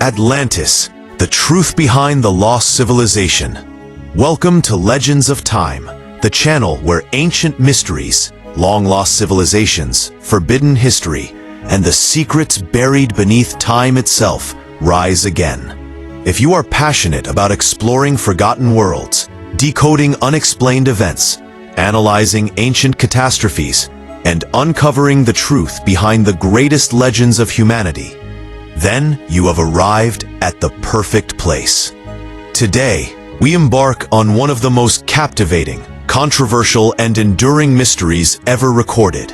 Atlantis, the truth behind the lost civilization. Welcome to Legends of Time, the channel where ancient mysteries, long-lost civilizations, forbidden history, and the secrets buried beneath time itself rise again. If you are passionate about exploring forgotten worlds, decoding unexplained events, analyzing ancient catastrophes, and uncovering the truth behind the greatest legends of humanity, then you have arrived at the perfect place. Today, we embark on one of the most captivating, controversial, and enduring mysteries ever recorded: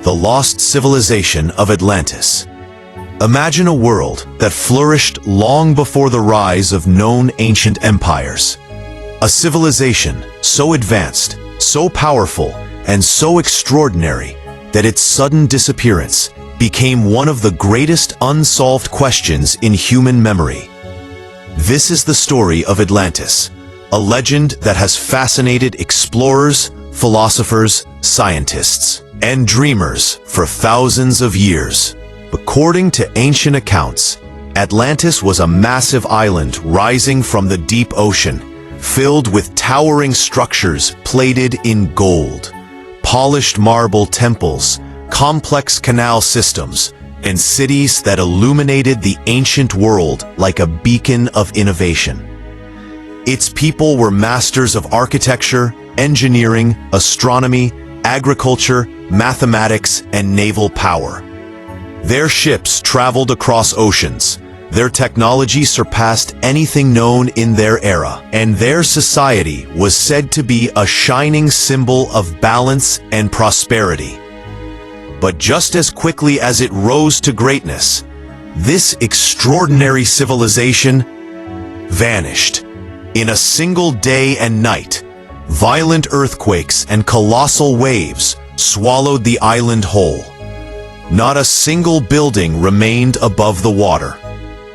the lost civilization of Atlantis. Imagine a world that flourished long before the rise of known ancient empires. A civilization so advanced, so powerful, and so extraordinary that its sudden disappearance became one of the greatest unsolved questions in human memory. This is the story of Atlantis, a legend that has fascinated explorers, philosophers, scientists, and dreamers for thousands of years. According to ancient accounts, Atlantis was a massive island rising from the deep ocean, filled with towering structures plated in gold, polished marble temples, complex canal systems, and cities that illuminated the ancient world like a beacon of innovation. Its people were masters of architecture, engineering, astronomy, agriculture, mathematics, and naval power. Their ships traveled across oceans. Their technology surpassed anything known in their era, and their society was said to be a shining symbol of balance and prosperity. But just as quickly as it rose to greatness, this extraordinary civilization vanished. In a single day and night, violent earthquakes and colossal waves swallowed the island whole. Not a single building remained above the water.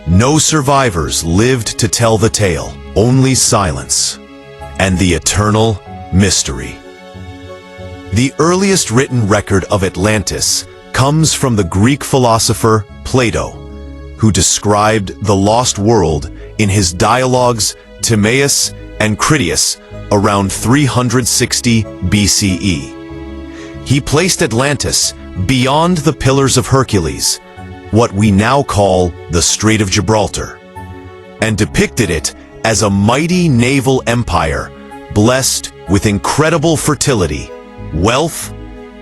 No survivors lived to tell the tale, only silence and the eternal mystery. The earliest written record of Atlantis comes from the Greek philosopher Plato, who described the lost world in his dialogues Timaeus and Critias around 360 BCE. He placed Atlantis beyond the Pillars of Hercules, what we now call the Strait of Gibraltar, and depicted it as a mighty naval empire blessed with incredible fertility, wealth,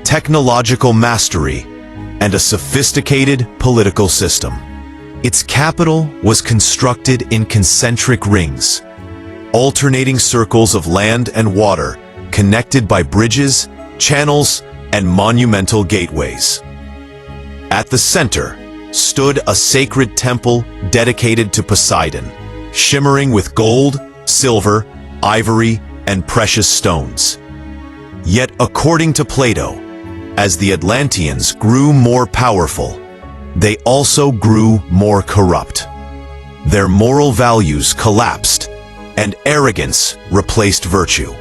technological mastery, and a sophisticated political system. Its capital was constructed in concentric rings, alternating circles of land and water connected by bridges, channels, and monumental gateways. At the center stood a sacred temple dedicated to Poseidon, shimmering with gold, silver, ivory, and precious stones. Yet, according to Plato, as the Atlanteans grew more powerful, they also grew more corrupt. Their moral values collapsed, and arrogance replaced virtue.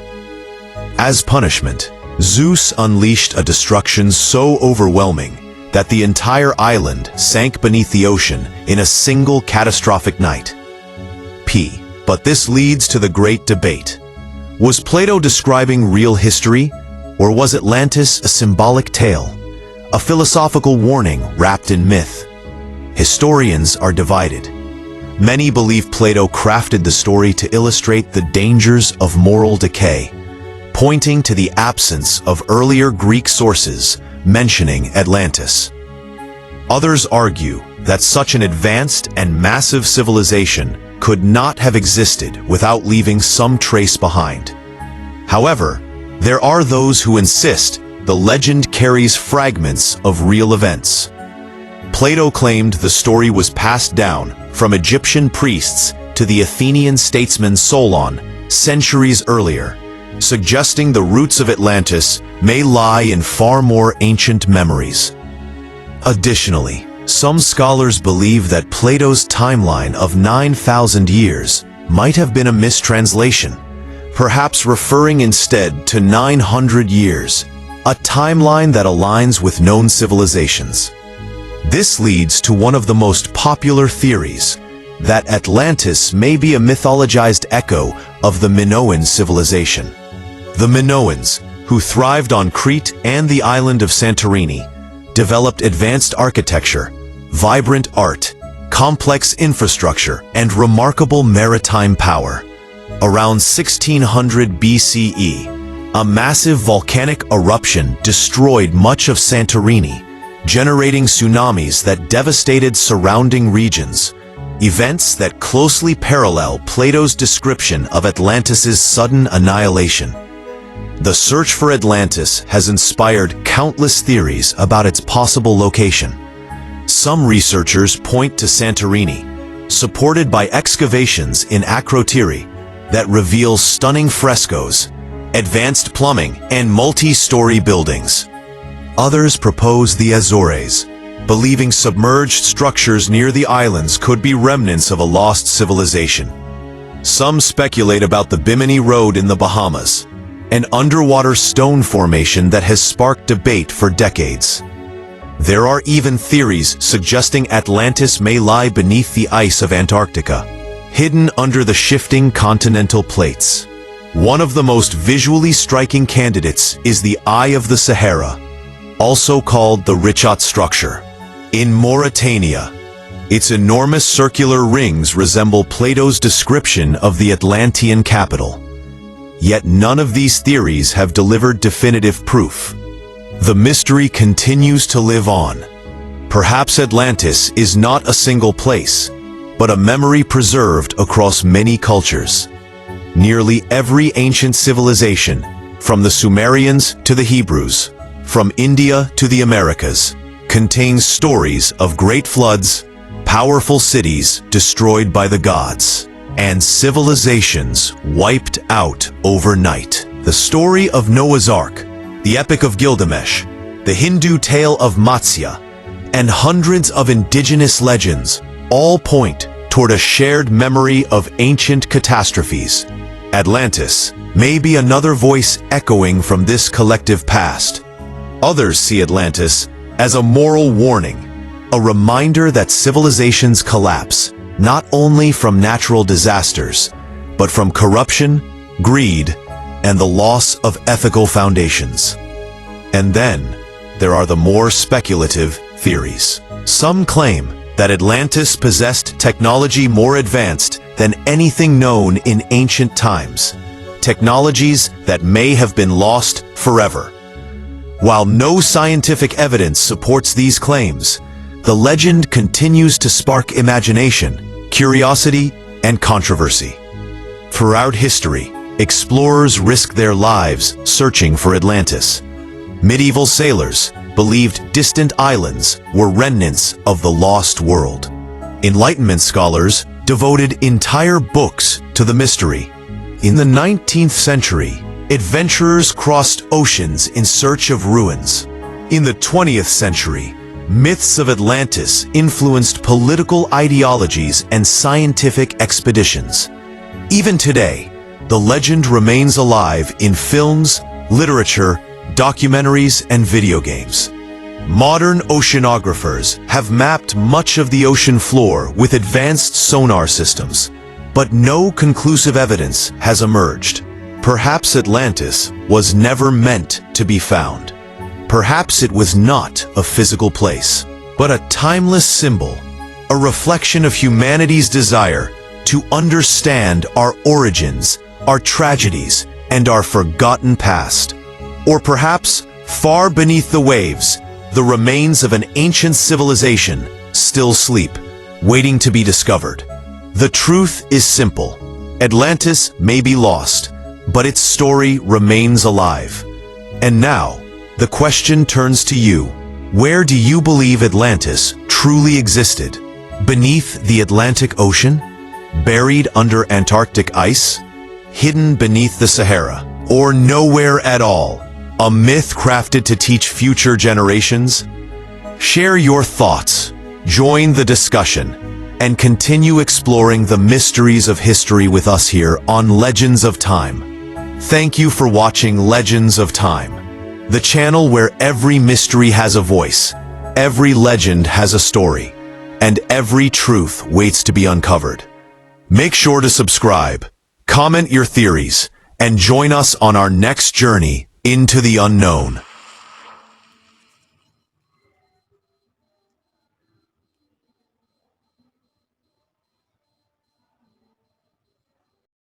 As punishment, Zeus unleashed a destruction so overwhelming that the entire island sank beneath the ocean in a single catastrophic night. But this leads to the great debate. Was Plato describing real history, or was Atlantis a symbolic tale, a philosophical warning wrapped in myth? Historians are divided. Many believe Plato crafted the story to illustrate the dangers of moral decay, pointing to the absence of earlier Greek sources mentioning Atlantis. Others argue that such an advanced and massive civilization could not have existed without leaving some trace behind. However, there are those who insist the legend carries fragments of real events. Plato claimed the story was passed down from Egyptian priests to the Athenian statesman Solon centuries earlier, suggesting the roots of Atlantis may lie in far more ancient memories. Additionally, some scholars believe that Plato's timeline of 9,000 years might have been a mistranslation, perhaps referring instead to 900 years, a timeline that aligns with known civilizations. This leads to one of the most popular theories, that Atlantis may be a mythologized echo of the Minoan civilization. The Minoans, who thrived on Crete and the island of Santorini, developed advanced architecture, vibrant art, complex infrastructure, and remarkable maritime power. Around 1600 BCE, a massive volcanic eruption destroyed much of Santorini, generating tsunamis that devastated surrounding regions, events that closely parallel Plato's description of Atlantis's sudden annihilation. The search for Atlantis has inspired countless theories about its possible location. Some researchers point to Santorini, supported by excavations in Akrotiri that reveal stunning frescoes, advanced plumbing, and multi-story buildings. Others propose the Azores, believing submerged structures near the islands could be remnants of a lost civilization. Some speculate about the Bimini Road in the Bahamas, an underwater stone formation that has sparked debate for decades. There are even theories suggesting Atlantis may lie beneath the ice of Antarctica, hidden under the shifting continental plates. One of the most visually striking candidates is the Eye of the Sahara, also called the Richat Structure. In Mauritania, its enormous circular rings resemble Plato's description of the Atlantean capital. Yet none of these theories have delivered definitive proof. The mystery continues to live on. Perhaps Atlantis is not a single place, but a memory preserved across many cultures. Nearly every ancient civilization, from the Sumerians to the Hebrews, from India to the Americas, contains stories of great floods, powerful cities destroyed by the gods, and civilizations wiped out overnight. The story of Noah's Ark, the Epic of Gilgamesh, the Hindu tale of Matsya, and hundreds of indigenous legends all point toward a shared memory of ancient catastrophes. Atlantis may be another voice echoing from this collective past. Others see Atlantis as a moral warning, a reminder that civilizations collapse not only from natural disasters, but from corruption, greed, and the loss of ethical foundations. And then, there are the more speculative theories. Some claim that Atlantis possessed technology more advanced than anything known in ancient times, technologies that may have been lost forever. While no scientific evidence supports these claims, the legend continues to spark imagination, curiosity, and controversy. Throughout history, explorers risked their lives searching for Atlantis. Medieval sailors believed distant islands were remnants of the lost world. Enlightenment scholars devoted entire books to the mystery. In the 19th century, adventurers crossed oceans in search of ruins. In the 20th century, myths of Atlantis influenced political ideologies and scientific expeditions. Even today, the legend remains alive in films, literature, documentaries, and video games. Modern oceanographers have mapped much of the ocean floor with advanced sonar systems, but no conclusive evidence has emerged. Perhaps Atlantis was never meant to be found. Perhaps it was not a physical place, but a timeless symbol, a reflection of humanity's desire to understand our origins, our tragedies, and our forgotten past. Or perhaps, far beneath the waves, the remains of an ancient civilization still sleep, waiting to be discovered. The truth is simple. Atlantis may be lost, but its story remains alive. And now, the question turns to you. Where do you believe Atlantis truly existed? Beneath the Atlantic Ocean? Buried under Antarctic ice? Hidden beneath the Sahara? Or nowhere at all? A myth crafted to teach future generations? Share your thoughts, join the discussion, and continue exploring the mysteries of history with us here on Legends of Time. Thank you for watching Legends of Time, the channel where every mystery has a voice, every legend has a story, and every truth waits to be uncovered. Make sure to subscribe, comment your theories, and join us on our next journey into the unknown.